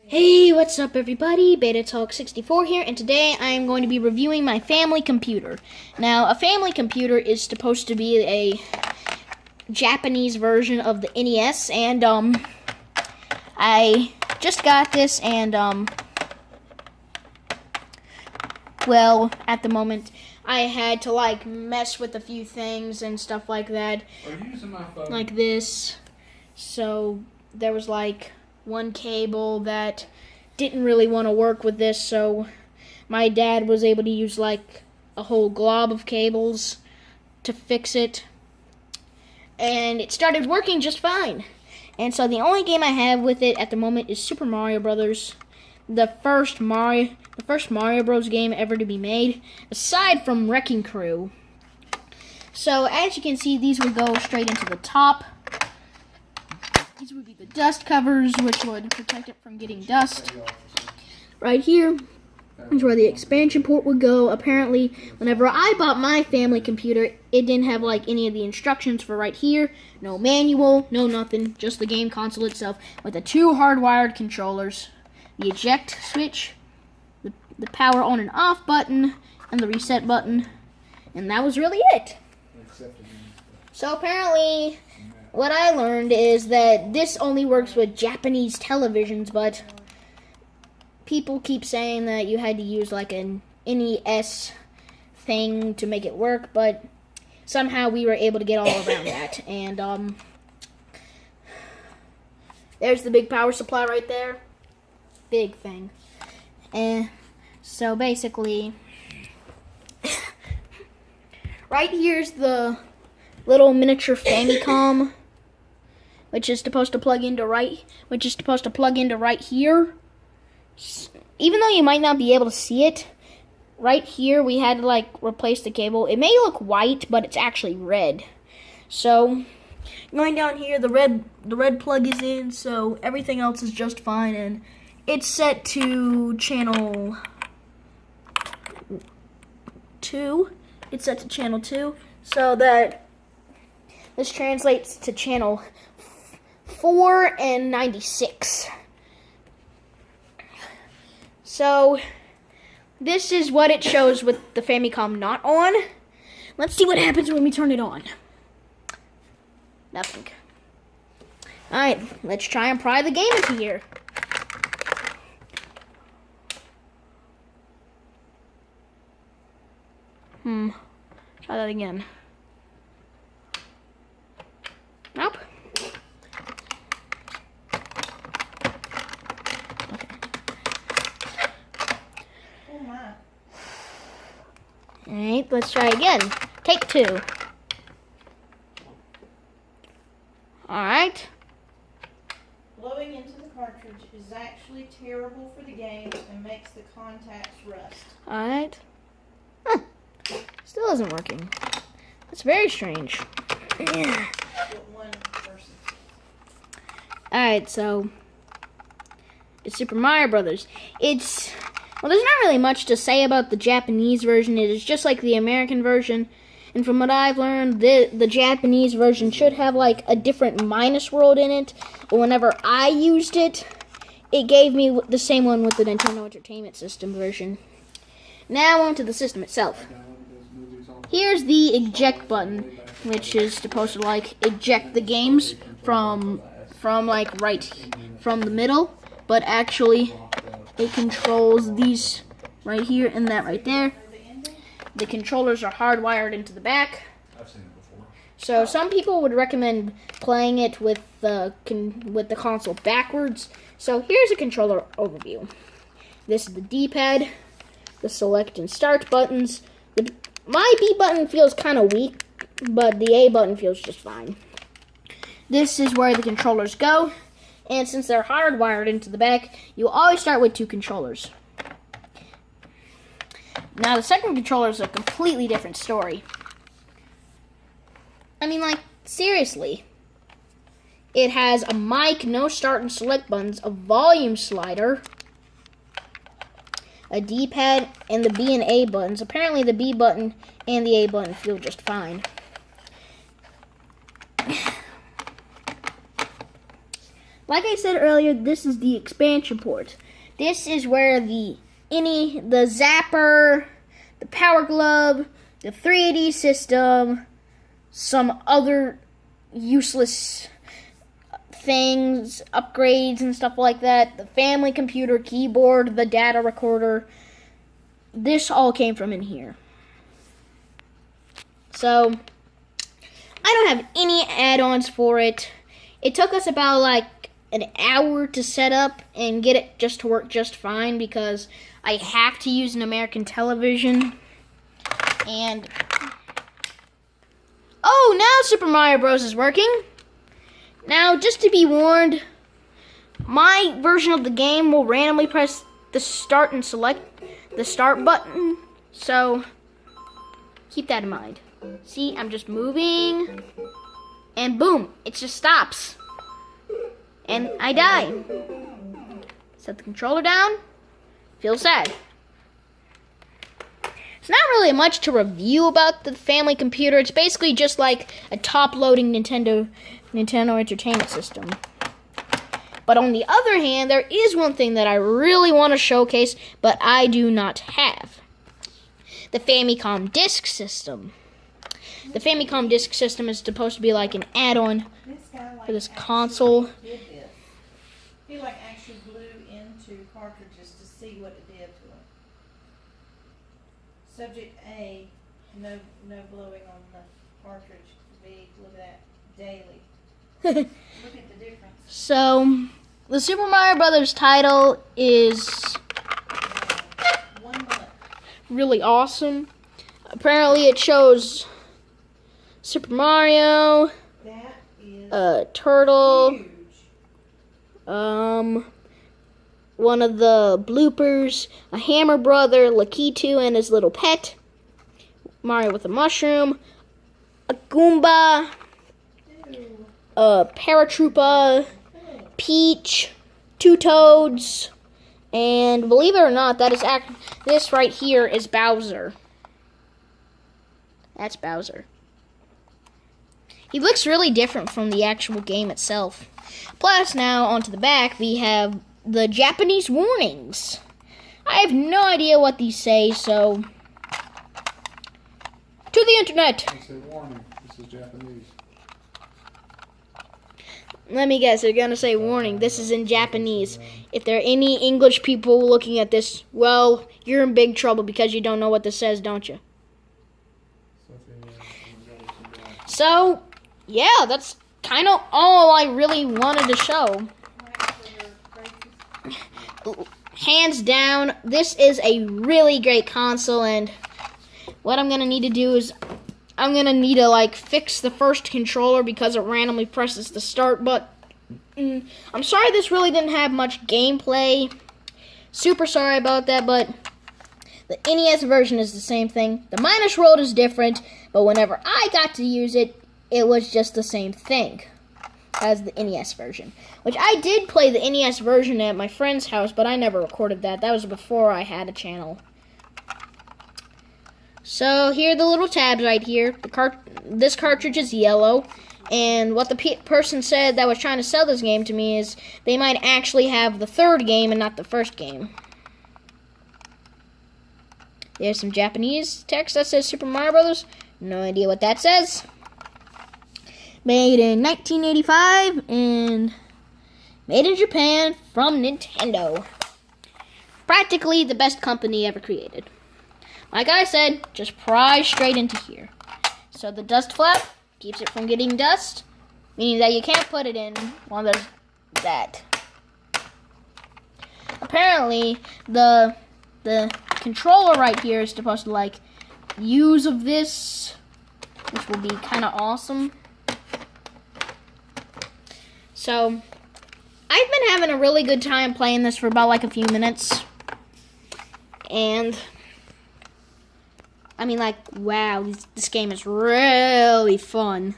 Hey, what's up everybody? Beta Talk 64 here, and today I am going to be reviewing my family computer. Now, a family computer is supposed to be a Japanese version of the NES, and I just got this, and well, at the moment I had to mess with a few things and stuff like that. Are you using my phone? Like this. So there was one cable that didn't really want to work with this, so my dad was able to use a whole glob of cables to fix it, and it started working just fine. And so the only game I have with it at the moment is Super Mario Brothers, the first Mario Bros game ever to be made, aside from Wrecking Crew. So as you can see, these would go straight into the top. These would be the dust covers, which would protect it from getting dust. Right here is where the expansion port would go. Apparently, whenever I bought my family computer, it didn't have any of the instructions for right here. No manual, no nothing, just the game console itself with the two hardwired controllers, the eject switch, the power on and off button, and the reset button. And that was really it. So apparently, what I learned is that this only works with Japanese televisions, but people keep saying that you had to use an NES thing to make it work, but somehow we were able to get all around that. And there's the big power supply right there. Big thing. And so basically, right here's the little miniature Famicom, which is supposed to plug into right here. Even though you might not be able to see it, right here we had to replace the cable. It may look white, but it's actually red. So going down here, the red plug is in, so everything else is just fine, and it's set to channel 2. It's set to channel 2, so that this translates to channel 4 and 96. So this is what it shows with the Famicom not on. Let's see what happens when we turn it on. Nothing. Alright, let's try and pry the game into here. Try that again. Nope. Alright, let's try again. Take 2. Alright. Blowing into the cartridge is actually terrible for the game and makes the contacts rust. Alright. Still isn't working. That's very strange. Alright, so it's Super Mario Brothers. There's not really much to say about the Japanese version. It is just like the American version. And from what I've learned, the Japanese version should have a different minus world in it. But whenever I used it, it gave me the same one with the Nintendo Entertainment System version. Now on to the system itself. Here's the eject button, which is supposed to eject the games from the middle, but actually it controls these right here and that right there. The controllers are hardwired into the back. I've seen it before. So some people would recommend playing it with the console backwards. So here's a controller overview. This is the D-pad, the select and start buttons. My B button feels kind of weak, but the A button feels just fine. This is where the controllers go. And since they're hardwired into the back, you always start with 2 controllers. Now, the second controller is a completely different story. I mean, seriously. It has a mic, no start and select buttons, a volume slider, a D-pad, and the B and A buttons. Apparently, the B button and the A button feel just fine. like I said earlier, this is the expansion port. This is where the zapper, the power glove, the 3AD system, some other useless things, upgrades and stuff like that, the family computer, keyboard, the data recorder, this all came from in here. So, I don't have any add-ons for it. It took us about like an hour to set up and get it just to work just fine because I have to use an American television. And oh, now Super Mario Bros. Is working. Now, just to be warned, my version of the game will randomly press the start and select the start button. So, keep that in mind. See, I'm just moving, and boom, it just stops. And I die. Set the controller down. Feel sad. It's not really much to review about the family computer. It's basically just like a top-loading Nintendo Entertainment System. But on the other hand, there is one thing that I really want to showcase, but I do not have. The Famicom Disk System. The Famicom Disk System is supposed to be like an add-on for this console. Did this. He like actually blew into cartridges to see what it did to them. Subject A, no blowing on the cartridge. B, look at that, daily. Look at the difference. So, the Super Mario Brothers title is 1 month. really awesome. Apparently it shows Super Mario, That is Turtle, huge. one of the bloopers, a Hammer Brother, Lakitu and his little pet, Mario with a mushroom, a Goomba, Ew. a Paratroopa, Peach, 2 Toads, and believe it or not, this right here is Bowser. That's Bowser. He looks really different from the actual game itself. Plus, now onto the back, we have the Japanese warnings. I have no idea what these say, so to the internet. They say warning. This is Japanese. Let me guess, they're going to say warning. This is in Japanese. If there are any English people looking at this, well, you're in big trouble because you don't know what this says, don't you? So, yeah, that's kind of all I really wanted to show. Hands down, this is a really great console, and what I'm going to need to do is I'm going to need to, like, fix the first controller because it randomly presses the start button. I'm sorry this really didn't have much gameplay. Super sorry about that, but the NES version is the same thing. The Minus World is different, but whenever I got to use it, it was just the same thing as the NES version. Which I did play the NES version at my friend's house, but I never recorded that. That was before I had a channel. So here are the little tabs right here. This cartridge is yellow. And what the person said that was trying to sell this game to me is they might actually have the third game and not the first game. There's some Japanese text that says Super Mario Brothers. No idea what that says. Made in 1985 and made in Japan from Nintendo. Practically the best company ever created. Like I said, just pry straight into here. So the dust flap keeps it from getting dust, meaning that you can't put it in one of those that. Apparently, the controller right here is supposed to like use of this, which will be kind of awesome. So, I've been having a really good time playing this for about like a few minutes. And I mean, like, wow, this game is really fun.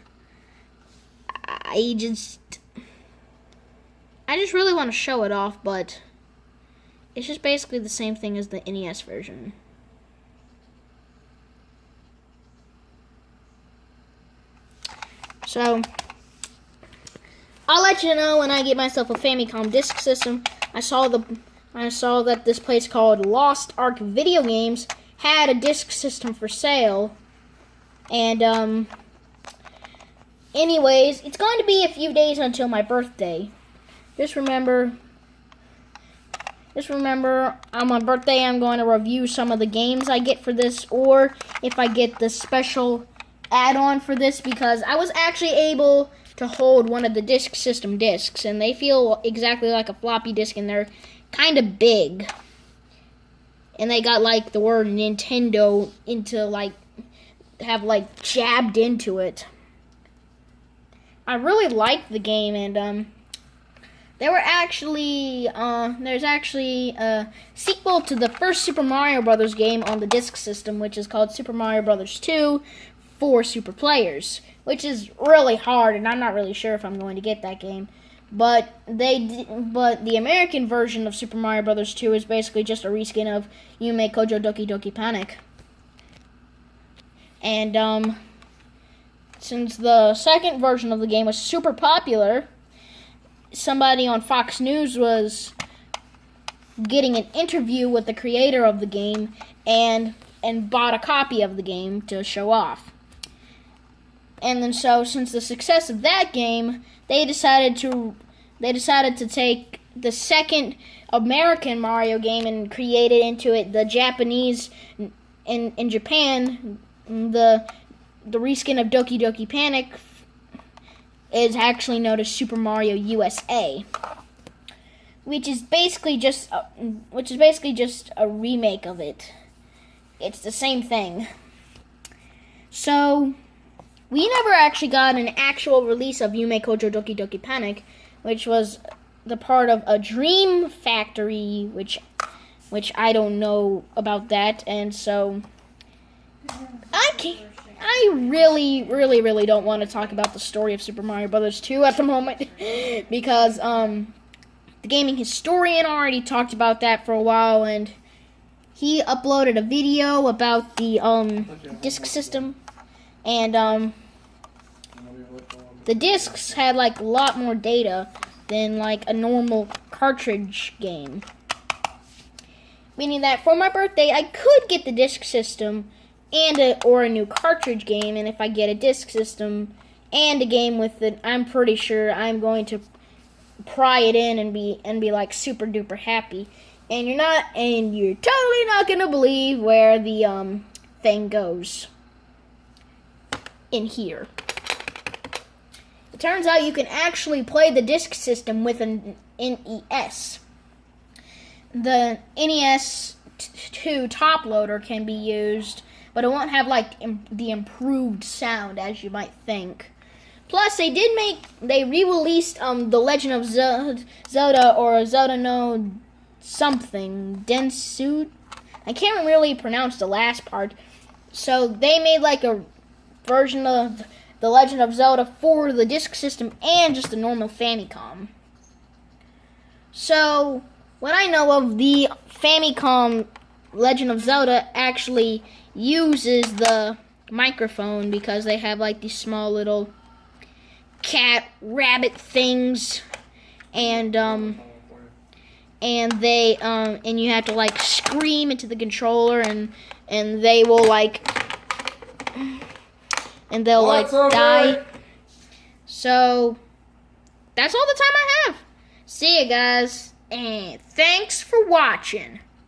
I just really want to show it off, but it's just basically the same thing as the NES version. So, I'll let you know when I get myself a Famicom disk system. I saw that this place called Lost Ark Video Games had a disk system for sale. And anyways, it's going to be a few days until my birthday. Just remember on my birthday I'm going to review some of the games I get for this, or if I get the special add-on for this, because I was actually able to hold one of the disk system discs, and they feel exactly like a floppy disk, and they're kind of big. And they got like the word Nintendo jabbed into it. I really liked the game, and there's actually a sequel to the first Super Mario Brothers game on the disk system, which is called Super Mario Brothers 2 for Super Players, which is really hard, and I'm not really sure if I'm going to get that game. But the American version of Super Mario Brothers 2 is basically just a reskin of Yume Kojo Doki Doki Panic. And since the second version of the game was super popular, somebody on Fox News was getting an interview with the creator of the game and bought a copy of the game to show off. And then since the success of that game, they decided to take the second American Mario game and create it into it the Japanese in Japan. The reskin of Doki Doki Panic is actually known as Super Mario USA, which is basically just a remake of it. It's the same thing. So we never actually got an actual release of Yume Kojo Doki Doki Panic, which was the part of a Dream Factory, which I don't know about that, and so I really don't want to talk about the story of Super Mario Brothers 2 at the moment, because the gaming historian already talked about that for a while, and he uploaded a video about the disk system, and the discs had like a lot more data than like a normal cartridge game. Meaning that for my birthday, I could get the disc system or a new cartridge game, and if I get a disc system and a game with it, I'm pretty sure I'm going to pry it in and be like super duper happy. And you're totally not gonna believe where the thing goes in here. It turns out you can actually play the disc system with an NES. The NES 2 top loader can be used, but it won't have like the improved sound as you might think. Plus, they re-released The Legend of Zelda or Zelda no something Densu. I can't really pronounce the last part. So they made like a version of The Legend of Zelda for the disk system and just the normal Famicom. So what I know of, the Famicom Legend of Zelda actually uses the microphone because they have like these small little cat rabbit things, and they and you have to like scream into the controller, and they will like die. So that's all the time I have. See you guys, and thanks for watching.